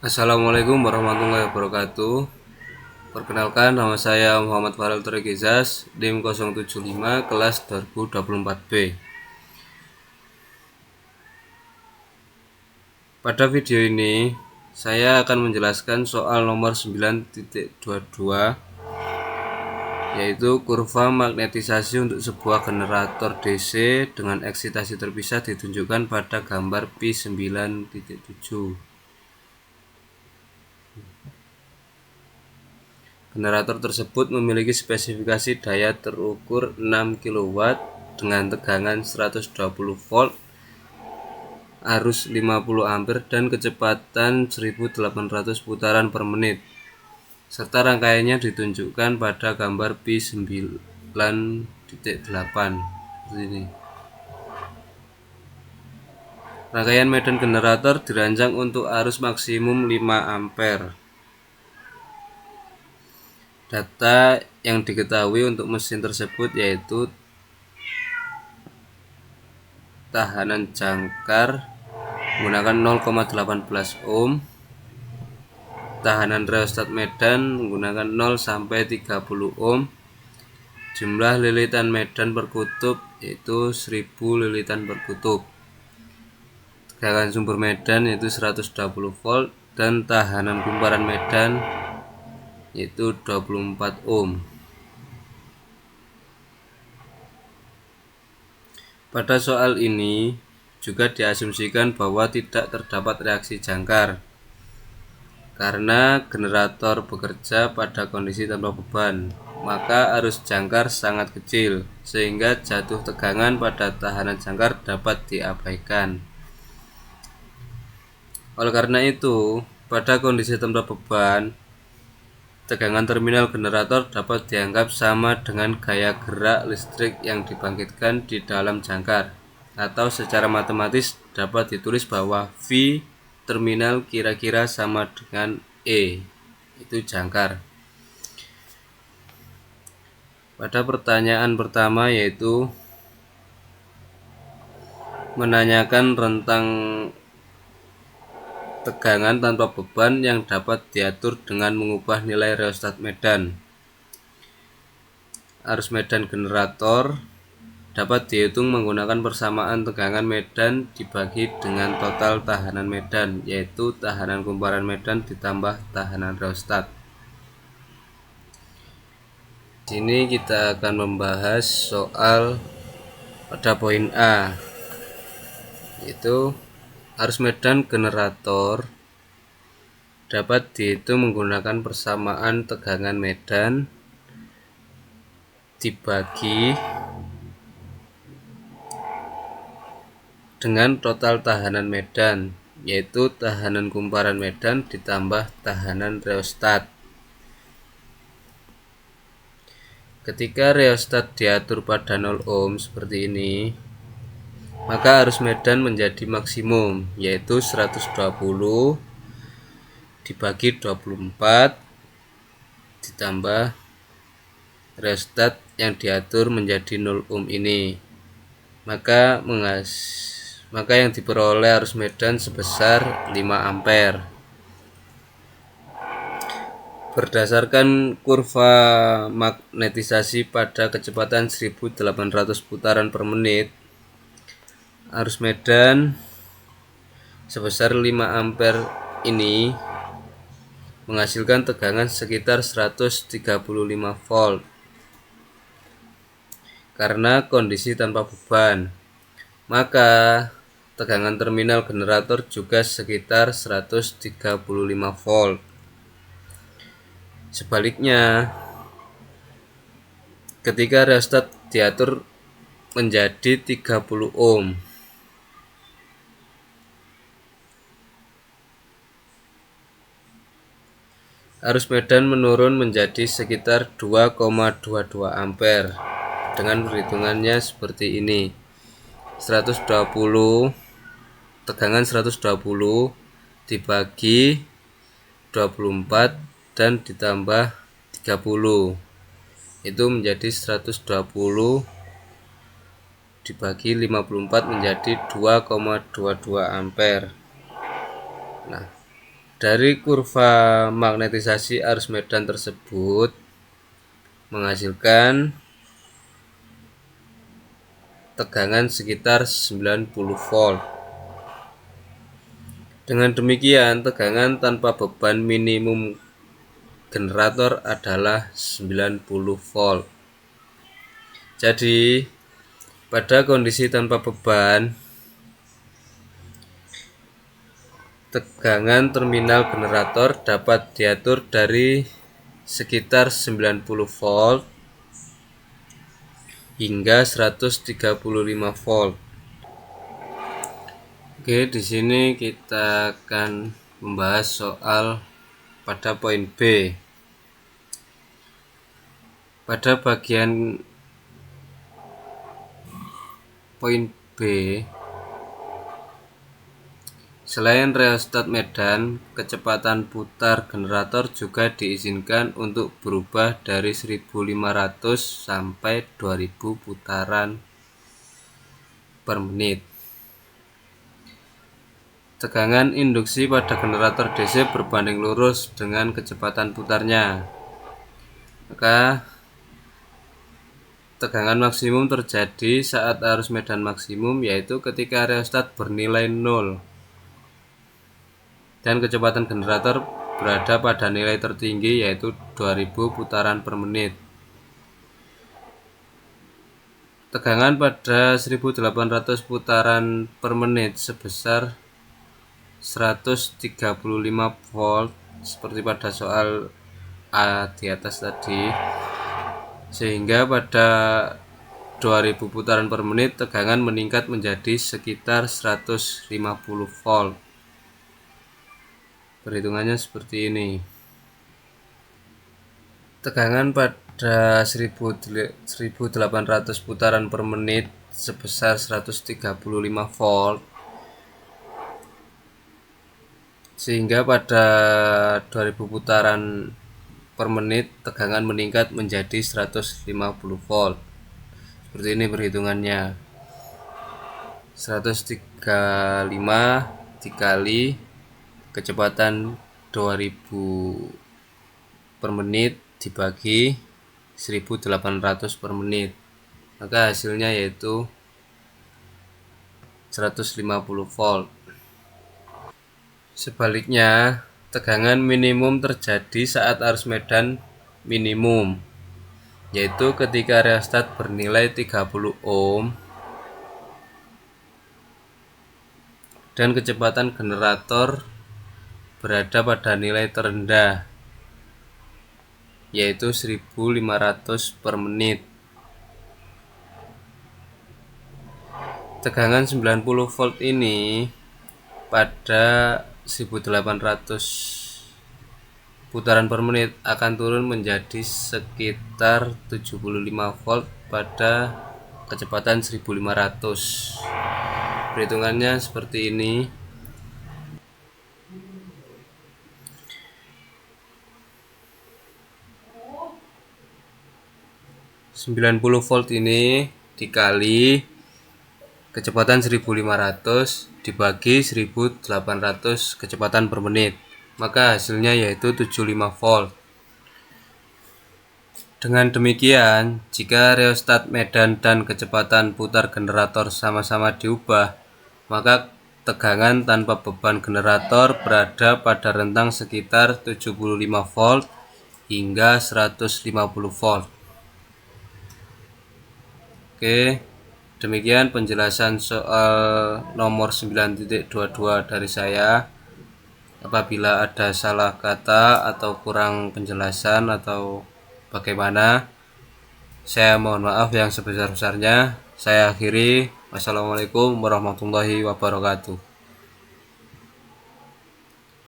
Assalamualaikum warahmatullahi wabarakatuh. Perkenalkan, nama saya Muhammad Farel Teregizas, DIM 075, kelas 2024B. Pada video ini, saya akan menjelaskan soal nomor 9.22, yaitu kurva magnetisasi untuk sebuah generator DC dengan eksitasi terpisah ditunjukkan pada gambar P9.7. Generator tersebut memiliki spesifikasi daya terukur 6 kW dengan tegangan 120 volt, arus 50 ampere dan kecepatan 1800 putaran per menit. Serta rangkaiannya ditunjukkan pada gambar P9.8 ini. Rangkaian medan generator dirancang untuk arus maksimum 5 ampere. Data yang diketahui untuk mesin tersebut yaitu tahanan jangkar menggunakan 0,18 ohm, tahanan rheostat medan menggunakan 0 sampai 30 ohm, jumlah lilitan medan per kutub yaitu 1000 lilitan per kutub, tegangan sumber medan yaitu 120 volt, dan tahanan kumparan medan yaitu 24 ohm. Pada soal ini juga diasumsikan bahwa tidak terdapat reaksi jangkar karena generator bekerja pada kondisi tanpa beban, maka arus jangkar sangat kecil sehingga jatuh tegangan pada tahanan jangkar dapat diabaikan. Oleh karena itu, pada kondisi tanpa beban, tegangan terminal generator dapat dianggap sama dengan gaya gerak listrik yang dibangkitkan di dalam jangkar, atau secara matematis dapat ditulis bahwa V terminal kira-kira sama dengan E, itu jangkar. Pada pertanyaan pertama yaitu menanyakan rentang tegangan tanpa beban yang dapat diatur dengan mengubah nilai rheostat medan. Arus medan generator dapat dihitung menggunakan persamaan tegangan medan dibagi dengan total tahanan medan, yaitu tahanan kumparan medan ditambah tahanan rheostat. Di sini kita akan membahas soal pada poin A, yaitu arus medan generator dapat dihitung menggunakan persamaan tegangan medan dibagi dengan total tahanan medan, yaitu tahanan kumparan medan ditambah tahanan rheostat. Ketika rheostat diatur pada 0 ohm seperti ini, maka arus medan menjadi maksimum, yaitu 120 dibagi 24 ditambah rheostat yang diatur menjadi 0 ohm ini, maka yang diperoleh arus medan sebesar 5 ampere. Berdasarkan kurva magnetisasi pada kecepatan 1800 putaran per menit, arus medan sebesar 5 ampere ini menghasilkan tegangan sekitar 135 volt karena kondisi tanpa beban, maka tegangan terminal generator juga sekitar 135 volt. Sebaliknya, ketika rheostat diatur menjadi 30 ohm, arus medan menurun menjadi sekitar 2,22 ampere. Dengan perhitungannya seperti ini: 120 tegangan 120 dibagi 24 dan ditambah 30, itu menjadi 120 dibagi 54 menjadi 2,22 ampere. Nah, Dari kurva magnetisasi arus medan tersebut menghasilkan tegangan sekitar 90 volt. Dengan demikian, tegangan tanpa beban minimum generator adalah 90 volt. Jadi, pada kondisi tanpa beban, tegangan terminal generator dapat diatur dari sekitar 90 volt hingga 135 volt. Oke, di sini kita akan membahas soal pada poin B. Pada bagian poin B, selain rheostat medan, kecepatan putar generator juga diizinkan untuk berubah dari 1500 sampai 2000 putaran per menit. Tegangan induksi pada generator DC berbanding lurus dengan kecepatan putarnya. Maka tegangan maksimum terjadi saat arus medan maksimum, yaitu ketika rheostat bernilai 0 dan kecepatan generator berada pada nilai tertinggi, yaitu 2000 putaran per menit. Tegangan pada 1800 putaran per menit sebesar 135 volt seperti pada soal A di atas tadi, sehingga pada 2000 putaran per menit tegangan meningkat menjadi sekitar 150 volt. Perhitungannya seperti ini. Tegangan pada 1800 putaran per menit sebesar 135 volt, sehingga pada 2000 putaran per menit tegangan meningkat menjadi 150 volt. Seperti ini perhitungannya. 135 dikali kecepatan 2000 per menit dibagi 1800 per menit, maka hasilnya yaitu 150 volt. Sebaliknya, tegangan minimum terjadi saat arus medan minimum, yaitu ketika rheostat bernilai 30 ohm dan kecepatan generator berada pada nilai terendah, yaitu 1500 per menit. Tegangan 90 volt ini pada 1800 putaran per menit akan turun menjadi sekitar 75 volt pada kecepatan 1500. Perhitungannya seperti ini. ...90 volt ini dikali kecepatan 1500 dibagi 1800 kecepatan per menit, maka hasilnya yaitu 75 volt. Dengan demikian, jika rheostat medan dan kecepatan putar generator sama-sama diubah, maka tegangan tanpa beban generator berada pada rentang sekitar 75 volt hingga 150 volt. Oke, demikian penjelasan soal nomor 9.22 dari saya. Apabila ada salah kata atau kurang penjelasan atau bagaimana, saya mohon maaf yang sebesar-besarnya. Saya akhiri. Wassalamualaikum warahmatullahi wabarakatuh.